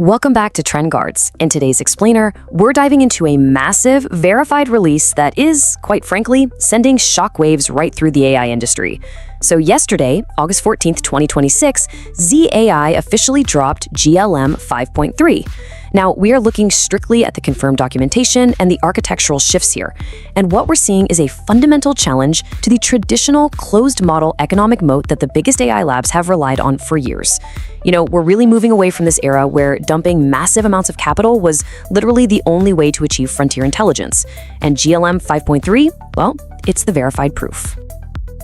Welcome back to Trend Guards. In today's explainer, we're diving into a massive, verified release that is, quite frankly, sending shockwaves right through the AI industry. So yesterday, August 14th, 2026, Z.ai officially dropped GLM-5.3. Now, we are looking strictly at the confirmed documentation and the architectural shifts here. And what we're seeing is a fundamental challenge to the traditional closed model economic moat that the biggest AI labs have relied on for years. We're really moving away from this era where dumping massive amounts of capital was literally the only way to achieve frontier intelligence. And GLM 5.3, well, it's the verified proof.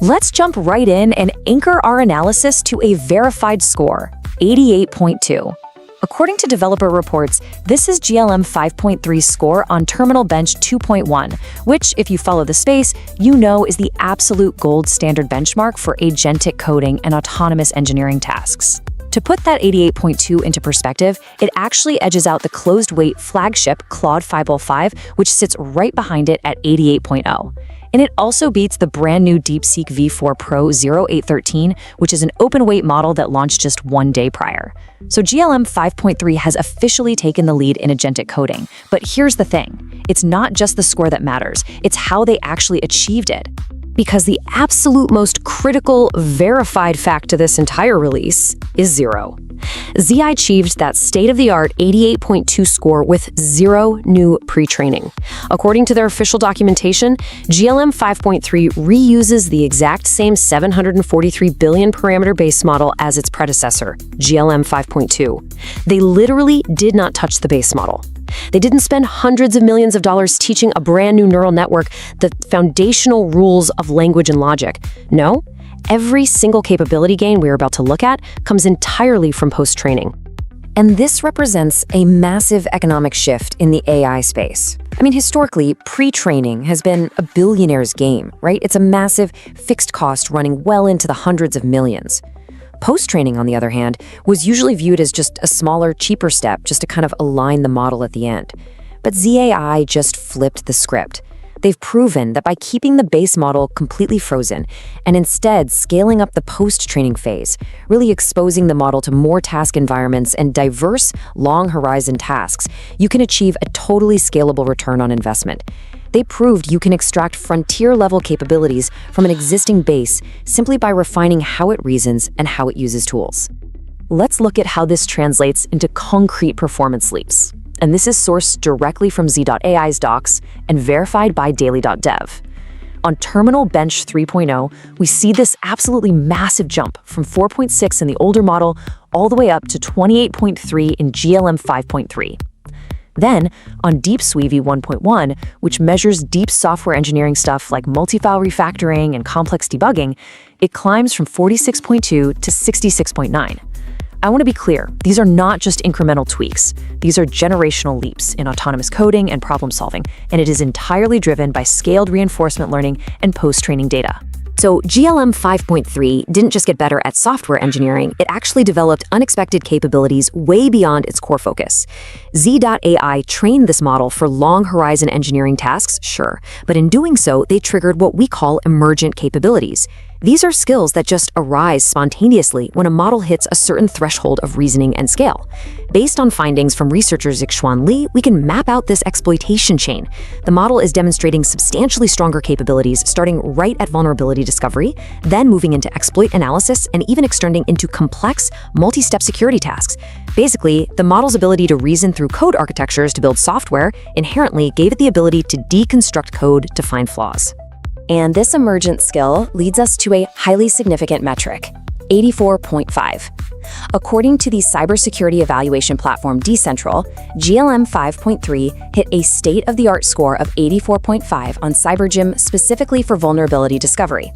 Let's jump right in and anchor our analysis to a verified score, 88.2. According to developer reports, this is GLM 5.3's score on Terminal Bench 2.1, which, if you follow the space, you know is the absolute gold standard benchmark for agentic coding and autonomous engineering tasks. To put that 88.2 into perspective, it actually edges out the closed-weight flagship Claude Fable 5, which sits right behind it at 88.0. And it also beats the brand new DeepSeek V4-Pro 0813, which is an open-weight model that launched just one day prior. So GLM 5.3 has officially taken the lead in agentic coding. But here's the thing. It's not just the score that matters. It's how they actually achieved it. Because the absolute most critical, verified fact to this entire release is zero. Z.ai achieved that state-of-the-art 88.2 score with zero new pre-training. According to their official documentation, GLM 5.3 reuses the exact same 743 billion parameter base model as its predecessor, GLM 5.2. They literally did not touch the base model. They didn't spend hundreds of millions of dollars teaching a brand new neural network the foundational rules of language and logic. No, every single capability gain we're about to look at comes entirely from post-training. And this represents a massive economic shift in the AI space. Historically, pre-training has been a billionaire's game, right? It's a massive fixed cost running well into the hundreds of millions. Post-training, on the other hand, was usually viewed as just a smaller, cheaper step just to kind of align the model at the end. But Z.ai just flipped the script. They've proven that by keeping the base model completely frozen and instead scaling up the post-training phase, really exposing the model to more task environments and diverse, long-horizon tasks, you can achieve a totally scalable return on investment. They proved you can extract frontier-level capabilities from an existing base simply by refining how it reasons and how it uses tools. Let's look at how this translates into concrete performance leaps. And this is sourced directly from Z.ai's docs and verified by daily.dev. On Terminal Bench 3.0, we see this absolutely massive jump from 4.6 in the older model all the way up to 28.3 in GLM 5.3. Then, on DeepSWE V1.1, which measures deep software engineering stuff like multi-file refactoring and complex debugging, it climbs from 46.2 to 66.9. I want to be clear, these are not just incremental tweaks. These are generational leaps in autonomous coding and problem solving, and it is entirely driven by scaled reinforcement learning and post-training data. So GLM 5.3 didn't just get better at software engineering, it actually developed unexpected capabilities way beyond its core focus. Z.ai trained this model for long-horizon engineering tasks, sure, but in doing so, they triggered what we call emergent capabilities. These are skills that just arise spontaneously when a model hits a certain threshold of reasoning and scale. Based on findings from researchers Xuan Li, we can map out this exploitation chain. The model is demonstrating substantially stronger capabilities starting right at vulnerability discovery, then moving into exploit analysis, and even extending into complex, multi-step security tasks. Basically, the model's ability to reason through code architectures to build software inherently gave it the ability to deconstruct code to find flaws. And this emergent skill leads us to a highly significant metric, 84.5. According to the cybersecurity evaluation platform Decentral, GLM 5.3 hit a state-of-the-art score of 84.5 on CyberGym specifically for vulnerability discovery.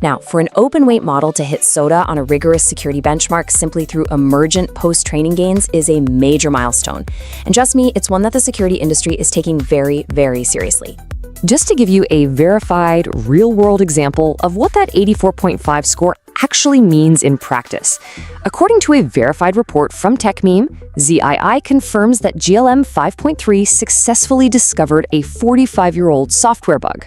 Now, for an open-weight model to hit SOTA on a rigorous security benchmark simply through emergent post-training gains is a major milestone. And trust me, it's one that the security industry is taking very, very seriously. Just to give you a verified, real-world example of what that 84.5 score actually means in practice. According to a verified report from TechMeme, Z.ai confirms that GLM-5.3 successfully discovered a 45-year-old software bug.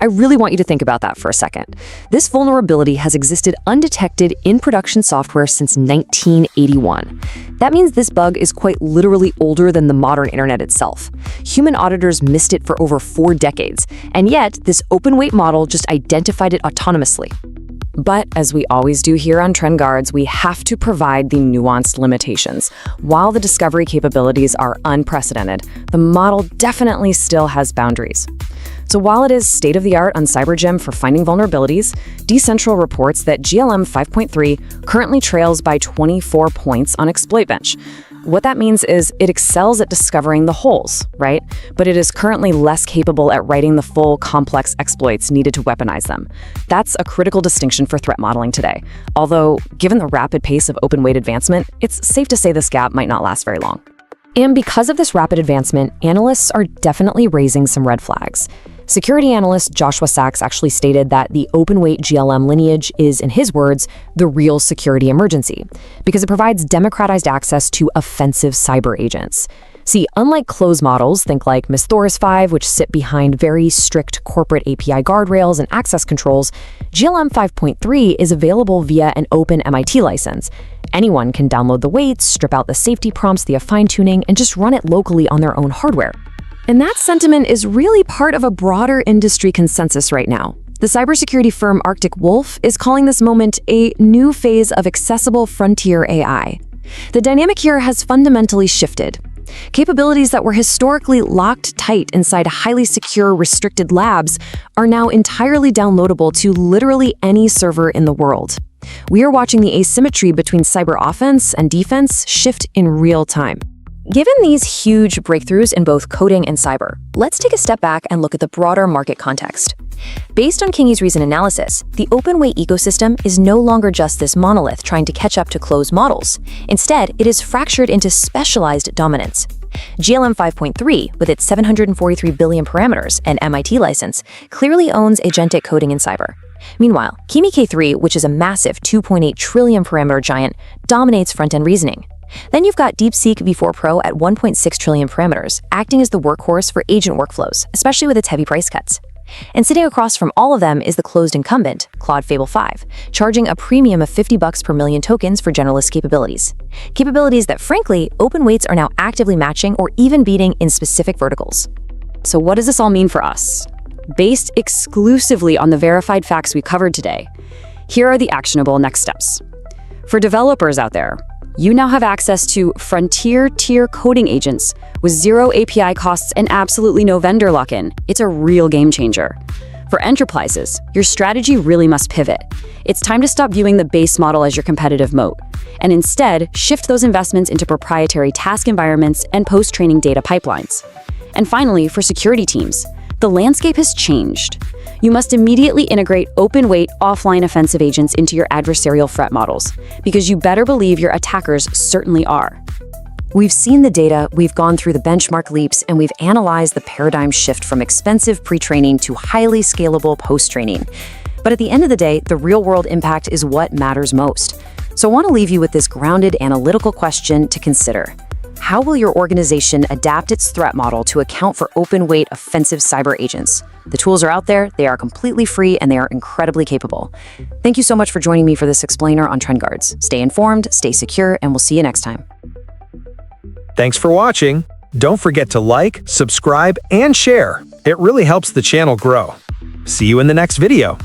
I really want you to think about that for a second. This vulnerability has existed undetected in production software since 1981. That means this bug is quite literally older than the modern internet itself. Human auditors missed it for over 4 decades, and yet this open-weight model just identified it autonomously. But as we always do here on Trend Guards, we have to provide the nuanced limitations. While the discovery capabilities are unprecedented, the model definitely still has boundaries. So while it is state-of-the-art on CyberGym for finding vulnerabilities, Decentral reports that GLM-5.3 currently trails by 24 points on Exploit Bench. What that means is it excels at discovering the holes, right? But it is currently less capable at writing the full complex exploits needed to weaponize them. That's a critical distinction for threat modeling today. Although, given the rapid pace of open-weight advancement, it's safe to say this gap might not last very long. And because of this rapid advancement, analysts are definitely raising some red flags. Security analyst Joshua Sachs actually stated that the open-weight GLM lineage is, in his words, the real security emergency, because it provides democratized access to offensive cyber agents. See, unlike closed models, think like Mythos 5, which sit behind very strict corporate API guardrails and access controls, GLM 5.3 is available via an open MIT license. Anyone can download the weights, strip out the safety prompts via fine-tuning, and just run it locally on their own hardware. And that sentiment is really part of a broader industry consensus right now. The cybersecurity firm Arctic Wolf is calling this moment a new phase of accessible frontier AI. The dynamic here has fundamentally shifted. Capabilities that were historically locked tight inside highly secure, restricted labs are now entirely downloadable to literally any server in the world. We are watching the asymmetry between cyber offense and defense shift in real time. Given these huge breakthroughs in both coding and cyber, let's take a step back and look at the broader market context. Based on Kingy's recent analysis, the open-weight ecosystem is no longer just this monolith trying to catch up to closed models. Instead, it is fractured into specialized dominance. GLM 5.3, with its 743 billion parameters and MIT license, clearly owns agentic coding in cyber. Meanwhile, Kimi K3, which is a massive 2.8 trillion parameter giant, dominates front-end reasoning. Then you've got DeepSeek V4-Pro at 1.6 trillion parameters, acting as the workhorse for agent workflows, especially with its heavy price cuts. And sitting across from all of them is the closed incumbent, Claude Fable 5, charging a premium of $50 per million tokens for generalist capabilities. Capabilities that, frankly, open weights are now actively matching or even beating in specific verticals. So what does this all mean for us? Based exclusively on the verified facts we covered today, here are the actionable next steps. For developers out there, you now have access to frontier-tier coding agents with zero API costs and absolutely no vendor lock-in. It's a real game changer. For enterprises, your strategy really must pivot. It's time to stop viewing the base model as your competitive moat, and instead shift those investments into proprietary task environments and post-training data pipelines. And finally, for security teams, the landscape has changed. You must immediately integrate open-weight, offline offensive agents into your adversarial threat models, because you better believe your attackers certainly are. We've seen the data, we've gone through the benchmark leaps, and we've analyzed the paradigm shift from expensive pre-training to highly scalable post-training. But at the end of the day, the real-world impact is what matters most. So I want to leave you with this grounded analytical question to consider. How will your organization adapt its threat model to account for open-weight offensive cyber agents? The tools are out there, they are completely free, and they are incredibly capable. Thank you so much for joining me for this explainer on Trend Guards. Stay informed, stay secure, and we'll see you next time. Thanks for watching. Don't forget to like, subscribe, and share. It really helps the channel grow. See you in the next video.